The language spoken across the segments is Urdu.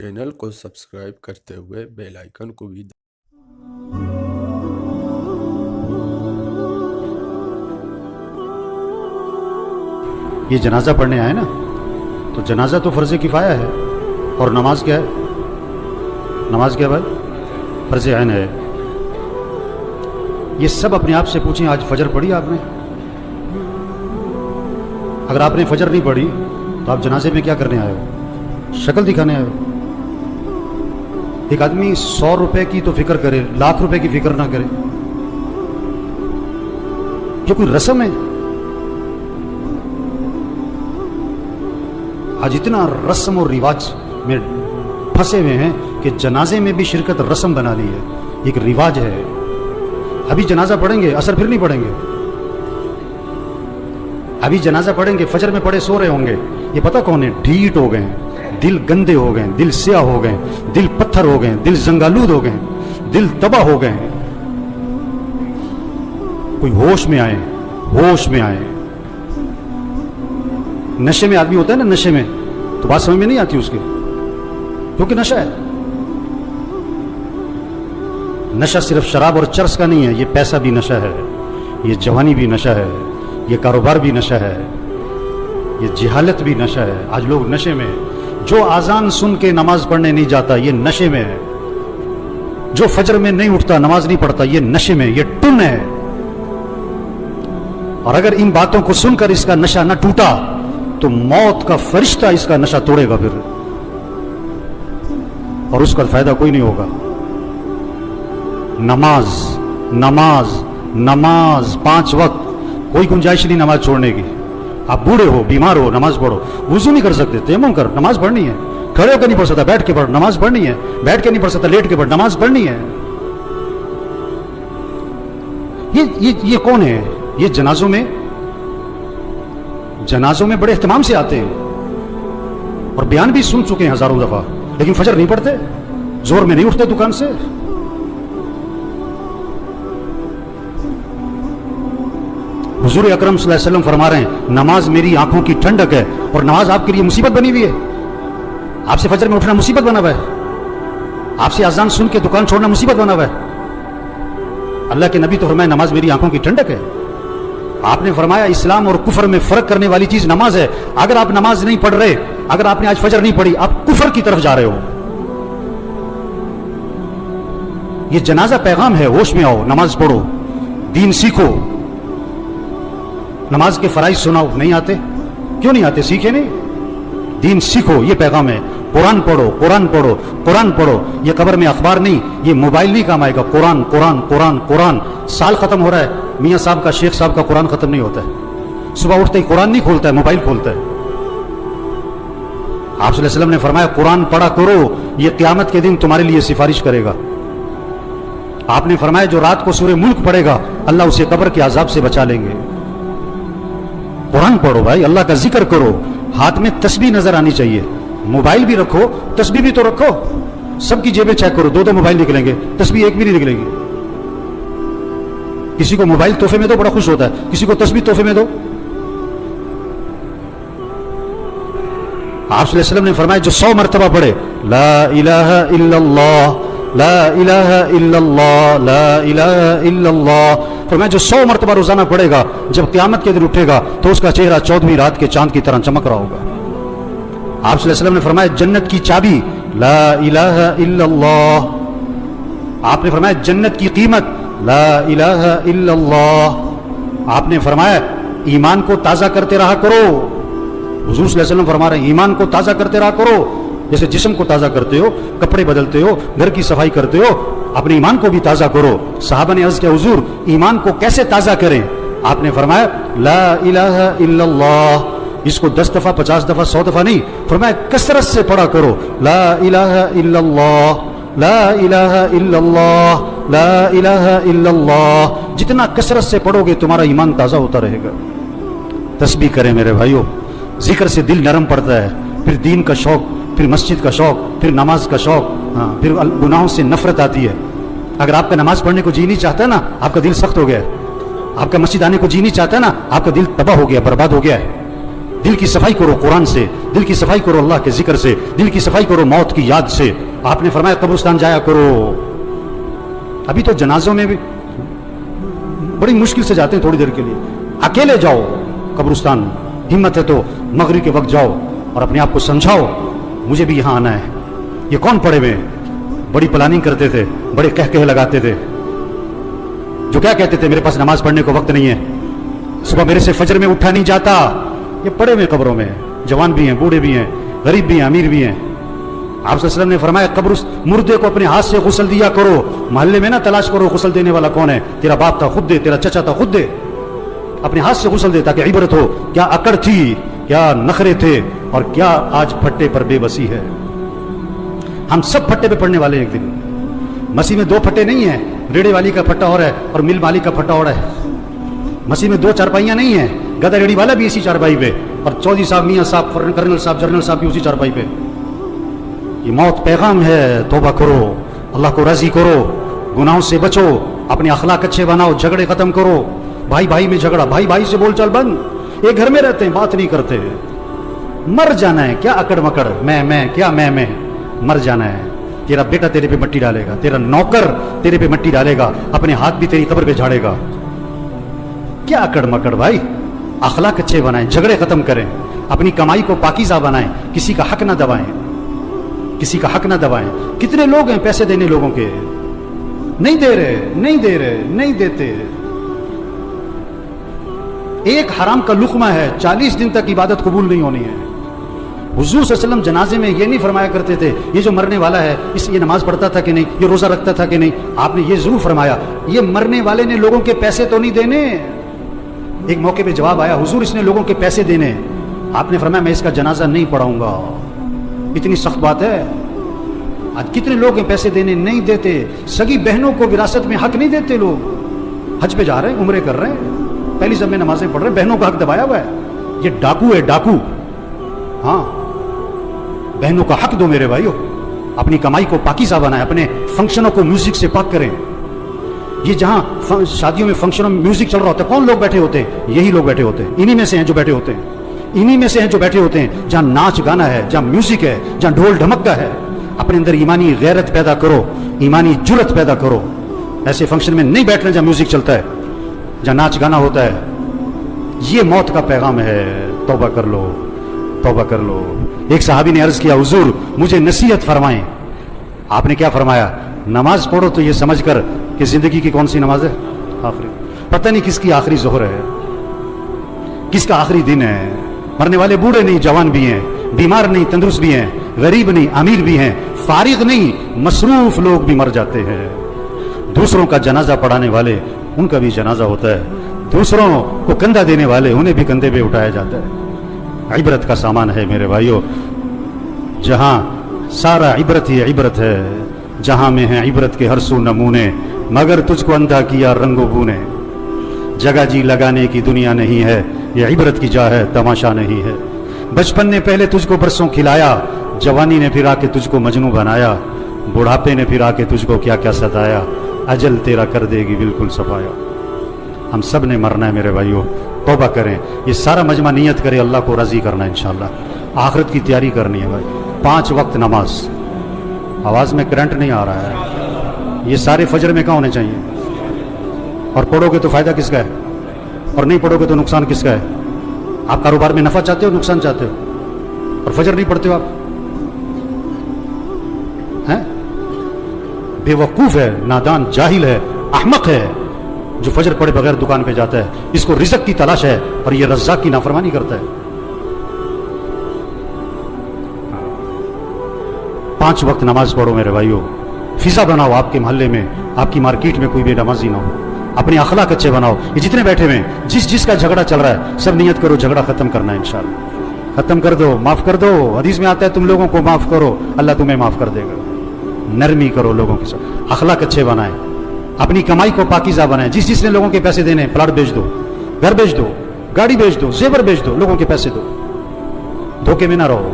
چینل کو سبسکرائب کرتے ہوئے بیل آئیکن کو بھی یہ جنازہ پڑھنے آئے نا، تو جنازہ تو فرض کفایہ ہے، اور نماز کیا ہے؟ نماز کیا بھائی؟ فرض عین ہے۔ یہ سب اپنے آپ سے پوچھیں، آج فجر پڑھی آپ نے؟ اگر آپ نے فجر نہیں پڑھی تو آپ جنازے میں کیا کرنے آئے ہو؟ شکل دکھانے آئے ہو؟ ایک آدمی 100 روپے کی تو فکر کرے، لاکھ روپے کی فکر نہ کرے، یہ کوئی رسم ہے؟ آج اتنا رسم اور رواج میں پھنسے ہوئے ہیں کہ جنازے میں بھی شرکت رسم بنا لی ہے، ایک رواج ہے۔ ابھی جنازہ پڑھیں گے، عصر پھر نہیں پڑھیں گے، ابھی جنازہ پڑھیں گے، فجر میں پڑھے سو رہے ہوں گے، یہ پتہ کون ہے؟ ڈھیٹ ہو گئے ہیں، دل گندے ہو گئے ہیں، دل سیاہ ہو گئے ہیں، دل پتھر ہو گئے ہیں، دل زنگالود ہو گئے ہیں، دل تباہ ہو گئے ہیں۔ کوئی ہوش میں آئے، ہوش میں آئے۔ نشے میں آدمی ہوتا ہے نا، نشے میں تو بات سمجھ میں نہیں آتی اس کے، کیونکہ نشہ ہے۔ نشہ صرف شراب اور چرس کا نہیں ہے، یہ پیسہ بھی نشہ ہے، یہ جوانی بھی نشہ ہے، یہ کاروبار بھی نشہ ہے، یہ جہالت بھی نشہ ہے۔ آج لوگ نشے میں ہیں۔ جو اذان سن کے نماز پڑھنے نہیں جاتا یہ نشے میں ہے، جو فجر میں نہیں اٹھتا، نماز نہیں پڑھتا، یہ نشے میں، یہ ٹن ہے۔ اور اگر ان باتوں کو سن کر اس کا نشہ نہ ٹوٹا تو موت کا فرشتہ اس کا نشہ توڑے گا پھر، اور اس کا فائدہ کوئی نہیں ہوگا۔ نماز نماز نماز 5 وقت، کوئی گنجائش نہیں نماز چھوڑنے کی۔ آپ بوڑھے ہو، بیمار ہو، نماز پڑھو۔ وضو نہیں کر سکتے، تیمم کر، نماز پڑھنی ہے۔ کھڑے ہو کے نہیں پڑھ سکتا، بیٹھ کے پڑھ، نماز پڑھنی ہے۔ بیٹھ کے نہیں پڑھ سکتا، لیٹ کے پڑھ، نماز پڑھنی ہے۔ یہ کون ہے؟ یہ جنازوں میں بڑے اہتمام سے آتے ہیں، اور بیان بھی سن چکے ہیں ہزاروں دفعہ، لیکن فجر نہیں پڑھتے، زور میں نہیں اٹھتے دکان سے۔ حضور اکرم صلی اللہ علیہ وسلم فرما رہے ہیں نماز میری آنکھوں کی ٹھنڈک ہے، اور نماز آپ کے لیے مصیبت بنی ہوئی ہے۔ آپ سے فجر میں اٹھنا مصیبت بنا ہوا ہے، آپ سے اذان سن کے دکان چھوڑنا مصیبت بنا ہوا ہے۔ اللہ کے نبی تو فرمایا نماز میری آنکھوں کی ٹھنڈک ہے۔ آپ نے فرمایا اسلام اور کفر میں فرق کرنے والی چیز نماز ہے۔ اگر آپ نماز نہیں پڑھ رہے، اگر آپ نے آج فجر نہیں پڑھی، آپ کفر کی طرف جا رہے ہو۔ یہ جنازہ پیغام ہے، ہوش میں آؤ، نماز پڑھو، دین سیکھو۔ نماز کے فرائض سناؤ، نہیں آتے؟ کیوں نہیں آتے؟ سیکھے نہیں؟ دین سیکھو، یہ پیغام ہے۔ قرآن پڑھو، قرآن پڑھو، قرآن پڑھو۔ یہ قبر میں اخبار نہیں، یہ موبائل نہیں کام آئے گا۔ قرآن قرآن قرآن قرآن۔ سال ختم ہو رہا ہے، میاں صاحب کا، شیخ صاحب کا قرآن ختم نہیں ہوتا ہے۔ صبح اٹھتے ہی قرآن نہیں کھولتا ہے، موبائل کھولتا ہے۔ آپ صلی اللہ علیہ وسلم نے فرمایا قرآن پڑھا کرو، یہ قیامت کے دن تمہارے لیے سفارش کرے گا۔ آپ نے فرمایا جو رات کو سورہ ملک پڑھے گا، اللہ اسے قبر کے عذاب سے بچا لیں گے۔ قرآن پڑھو بھائی، اللہ کا ذکر کرو، ہاتھ میں تسبیح نظر آنی چاہیے۔ موبائل بھی رکھو، تسبیح بھی تو رکھو۔ سب کی جیبیں چیک کرو، 2 موبائل نکلیں گے، تسبیح ایک بھی نہیں نکلے گی۔ کسی کو موبائل تحفے میں دو، بڑا خوش ہوتا ہے، کسی کو تسبیح تحفے میں دو۔ آپ صلی اللہ علیہ وسلم نے فرمایا جو 100 مرتبہ پڑھے لا الہ الا اللہ لا الہ الا اللہ لا الہ الا اللہ، فرمایا جو 100 مرتبہ روزانہ پڑھے گا، جب قیامت کے دن اٹھے گا تو اس کا چہرہ 14ویں رات کے چاند کی طرح چمک رہا ہوگا۔ آپ صلی اللہ علیہ وسلم نے فرمایا جنت کی چابی لا الہ الا اللہ۔ آپ نے فرمایا جنت کی قیمت لا الہ الا اللہ۔ آپ نے فرمایا ایمان کو تازہ کرتے رہا کرو۔ حضور صلی اللہ علیہ وسلم فرما رہے ہیں ایمان کو تازہ کرتے رہا کرو، جیسے جسم کو تازہ کرتے ہو، کپڑے بدلتے ہو، گھر کی صفائی کرتے ہو، اپنے ایمان کو بھی تازہ کرو۔ صحابہ نے عرض کیا حضور ایمان کو کیسے تازہ کریں؟ آپ نے فرمایا لا الہ الا اللہ۔ اس کو 10 دفعہ 50 دفعہ 100 دفعہ نہیں، فرمایا کثرت سے پڑھا کرو لا الہ الا اللہ لا الہ الا اللہ لا الہ الا اللہ۔ جتنا کثرت سے پڑھو گے تمہارا ایمان تازہ ہوتا رہے گا۔ تسبیح کریں میرے بھائیوں، ذکر سے دل نرم پڑتا ہے، پھر دین کا شوق، پھر مسجد کا شوق، پھر نماز کا شوق، پھر گناہوں سے نفرت آتی ہے۔ اگر آپ کا نماز پڑھنے کو جی نہیں چاہتا ہے نا، آپ کا دل سخت ہو گیا ہے۔ آپ کا مسجد آنے کو جی نہیں چاہتا ہے نا، آپ کا دل تباہ ہو گیا، برباد ہو گیا ہے۔ دل کی صفائی کرو قرآن سے، دل کی صفائی کرو اللہ کے ذکر سے، دل کی صفائی کرو موت کی یاد سے۔ آپ نے فرمایا قبرستان جایا کرو۔ ابھی تو جنازوں میں بھی بڑی مشکل سے جاتے ہیں تھوڑی دیر کے لیے، اکیلے جاؤ قبرستان، ہمت ہے تو مغرب کے وقت جاؤ اور اپنے آپ کو سمجھاؤ مجھے بھی یہاں آنا ہے۔ یہ کون پڑے ہوئے ہیں؟ بڑی پلاننگ کرتے تھے، بڑے کہہ لگاتے تھے، جو کیا کہتے تھے میرے پاس نماز پڑھنے کو وقت نہیں ہے، صبح میرے سے فجر میں اٹھا نہیں جاتا۔ یہ پڑے ہوئے قبروں میں، جوان بھی ہیں، بوڑھے بھی ہیں، غریب بھی ہیں، امیر بھی ہیں۔ آپ صلی اللہ علیہ وسلم نے فرمایا قبر مردے کو اپنے ہاتھ سے غسل دیا کرو، محلے میں نہ تلاش کرو غسل دینے والا کون ہے، تیرا باپ تھا خود دے، تیرا چچا تھا خود دے، اپنے ہاتھ سے غسل دے تاکہ عبرت ہو کیا اکڑ تھی، کیا نخرے تھے، اور کیا آج پھٹے پر بے بسی ہے۔ ہم سب پھٹے پہ پڑنے والے ہیں ایک دن۔ مسیح میں دو پھٹے نہیں ہیں، ریڑے والی کا پھٹا اور ہے اور مل مالی کا پھٹا اور ہے۔ مسیح میں دو چارپائیاں نہیں ہیں، گدا ریڑی والا بھی اسی چارپائی پہ اور چودھری صاحب، میاں صاحب، کرنل صاحب، جنرل صاحب بھی اسی چارپائی پہ۔ یہ موت پیغام ہے، توبہ کرو، اللہ کو راضی کرو، گناہوں سے بچو، اپنے اخلاق اچھے بناؤ، جھگڑے ختم کرو، بھائی بھائی میں جھگڑا، بھائی بھائی سے بول چال بند، ایک گھر میں رہتے ہیں بات نہیں کرتے، مر جانا ہے، کیا اکڑ مکڑ، میں کیا میں مر جانا ہے۔ تیرا بیٹا تیرے پہ مٹی ڈالے گا، تیرا نوکر تیرے پہ مٹی ڈالے گا، اپنے ہاتھ بھی تیری قبر پہ جھاڑے گا۔ کیا اکڑ مکڑ بھائی، اخلاق اچھے بنائیں، جھگڑے ختم کریں، اپنی کمائی کو پاکیزہ بنائیں، کسی کا حق نہ دبائیں، کسی کا حق نہ دبائیں۔ کتنے لوگ ہیں پیسے دینے لوگوں کے، نہیں دے رہے، نہیں دیتے۔ ایک حرام کا لقمہ ہے، 40 دن تک عبادت قبول نہیں ہونی ہے۔ حضور صلی اللہ علیہ وسلم جنازے میں یہ نہیں فرمایا کرتے تھے یہ جو مرنے والا ہے یہ نماز پڑھتا تھا کہ نہیں، یہ روزہ رکھتا تھا کہ نہیں۔ آپ نے یہ ضرور فرمایا یہ مرنے والے نے لوگوں کے پیسے تو نہیں دینے۔ ایک موقع پہ جواب آیا حضور اس نے لوگوں کے پیسے دینے، آپ نے فرمایا میں اس کا جنازہ نہیں پڑھاؤں گا۔ اتنی سخت بات ہے۔ آج کتنے لوگ ہیں پیسے دینے نہیں دیتے، سگی بہنوں کو وراثت میں حق نہیں دیتے۔ لوگ حج پہ جا رہے ہیں، عمرے کر رہے ہیں، پہلی سب میں نمازیں پڑھ رہے ہیں، بہنوں کا حق دبایا ہوا ہے۔ یہ ڈاکو ہے، ڈاکو۔ ہاں، بہنوں کا حق دو میرے بھائیو، اپنی کمائی کو پاکیزہ بنائیں، اپنے فنکشنوں کو میوزک سے پاک کریں۔ یہ جہاں شادیوں میں فنکشنوں میں میوزک چل رہا ہوتا ہے کون لوگ بیٹھے ہوتے ہیں؟ یہی لوگ بیٹھے ہوتے ہیں، انہی میں سے ہیں جو بیٹھے ہوتے ہیں، انہی میں سے ہیں جو بیٹھے ہوتے ہیں جہاں ناچ گانا ہے، جہاں میوزک ہے، جہاں ڈھول ڈھمکتا ہے۔ اپنے اندر ایمانی غیرت پیدا کرو، ایمانی جرت پیدا کرو۔ ایسے فنکشن میں نہیں بیٹھنا جہاں میوزک چلتا ہے، جہاں ناچ گانا ہوتا ہے۔ یہ موت کا پیغام ہے، توبہ کر لو، توبہ کر لو۔ ایک صحابی نے عرض کیا حضور مجھے نصیحت فرمائیں۔ آپ نے کیا فرمایا؟ نماز پڑھو تو یہ سمجھ کر کہ زندگی کی کون سی نماز ہے؟ آخری۔ پتہ نہیں کس کی آخری ظہر ہے، کس کا آخری دن ہے۔ مرنے والے بوڑھے نہیں جوان بھی ہیں، بیمار نہیں تندرست بھی ہیں، غریب نہیں امیر بھی ہیں، فارغ نہیں مصروف لوگ بھی مر جاتے ہیں۔ دوسروں کا جنازہ پڑھانے والے ان کا بھی جنازہ ہوتا ہے، دوسروں کو کندھا دینے والے انہیں بھی کندھے پہ اٹھایا جاتا ہے۔ عبرت کا سامان ہے میرے بھائیو، جہاں سارا عبرت ہی عبرت ہے، جہاں میں ہے عبرت کے ہر سو نمونے، مگر تجھ کو اندھا کیا رنگ و بو نے۔ جگہ جی لگانے کی دنیا نہیں ہے، یہ عبرت کی جا ہے، تماشا نہیں ہے۔ بچپن نے پہلے تجھ کو برسوں کھلایا، جوانی نے پھر آ کے تجھ کو مجنوں بنایا، بڑھاپے نے پھر آ کے تجھ کو کیا کیا ستایا، اجل تیرا کر دے گی بالکل صفایا۔ ہم سب نے مرنا ہے میرے بھائیو، توبہ کریں۔ یہ سارا مجمع نیت کرے اللہ کو راضی کرنا ہے انشاءاللہ، آخرت کی تیاری کرنی ہے بھائی۔ 5 وقت نماز، آواز میں کرنٹ نہیں آ رہا ہے، یہ سارے فجر میں کہاں ہونے چاہیے؟ اور پڑھو گے تو فائدہ کس کا ہے، اور نہیں پڑھو گے تو نقصان کس کا ہے؟ آپ کاروبار میں نفع چاہتے ہو نقصان چاہتے ہو، اور فجر نہیں پڑھتے ہو آپ؟ ہیں بے وقوف ہے، نادان، جاہل ہے، احمق ہے جو فجر پڑھے بغیر دکان پہ جاتا ہے۔ اس کو رزق کی تلاش ہے اور یہ رزاق کی نافرمانی کرتا ہے۔ 5 وقت نماز پڑھو میرے بھائیو، فضا بناؤ آپ کے محلے میں، آپ کی مارکیٹ میں کوئی بے نمازی نہ ہو، اپنے اخلاق اچھے بناؤ۔ یہ جتنے بیٹھے ہوئے ہیں جس کا جھگڑا چل رہا ہے سب نیت کرو جھگڑا ختم کرنا ہے انشاءاللہ، ختم کر دو، معاف کر دو۔ حدیث میں آتا ہے تم لوگوں کو معاف کرو اللہ تمہیں معاف کر دے گا۔ نرمی کرو لوگوں کے ساتھ، اخلاق اچھے بنائیں، اپنی کمائی کو پاکیزہ بنائیں۔ جس نے لوگوں کے پیسے دینے، پلاٹ بیچ دو، گھر بیچ دو، گاڑی بیچ دو، زیور بیچ دو، لوگوں کے پیسے دو، دھوکے میں نہ رہو،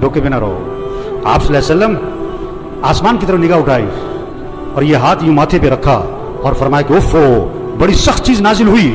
دھوکے میں نہ رہو۔ آپ صلی اللہ علیہ وسلم آسمان کی طرف نگاہ اٹھائی اور یہ ہاتھ یوں ماتھے پہ رکھا اور فرمایا کہ اوفو بڑی سخت چیز نازل ہوئی،